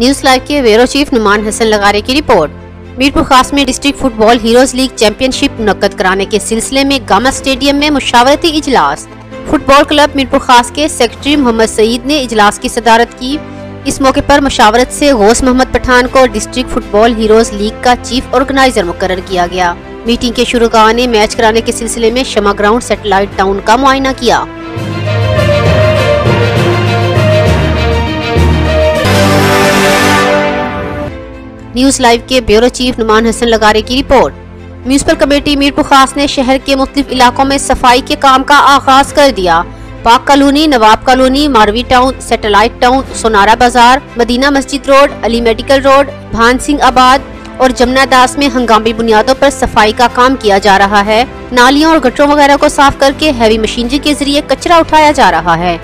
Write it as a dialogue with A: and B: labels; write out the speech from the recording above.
A: News live के bureau chief Numan Hasan Lagare की रिपोर्ट। मीरपुर खास में district football heroes league championship मुनक्कद कराने के सिलसिले में गामा स्टेडियम में मुशावरती इजलास। फुटबॉल क्लब मीरपुर खास के सेक्रेटरी मोहम्मद सईद ने इजलास की सदारत की। इस मौके पर मुशावरत से गौस मोहम्मद पठान को डिस्ट्रिक्ट फुटबॉल हीरोज लीग का चीफ ऑर्गेनाइजर मुकर्रर किया गया। मीटिंग के शुरुआत ने मैच कराने के सिलसिले में शमा ग्राउंड सैटेलाइट टाउन का मुआयना किया। न्यूज लाइव के ब्यूरो चीफ नुमान हसन लगारे की रिपोर्ट। म्यूनिसिपल कमेटी मीरपुर खास ने शहर के मुख्तलिफ इलाकों में सफाई के काम का आगाज कर दिया। पाक कॉलोनी, नवाब कॉलोनी, मारवी टाउन, सैटेलाइट टाउन, सोनारा बाजार, मदीना मस्जिद रोड, अली मेडिकल रोड, भान सिंह आबाद और जमुना दास में हंगामी बुनियादों पर सफाई का काम किया जा रहा है। नालियों और गटरों वगैरह को साफ करके हैवी मशीनरी के जरिए कचरा उठाया जा रहा है।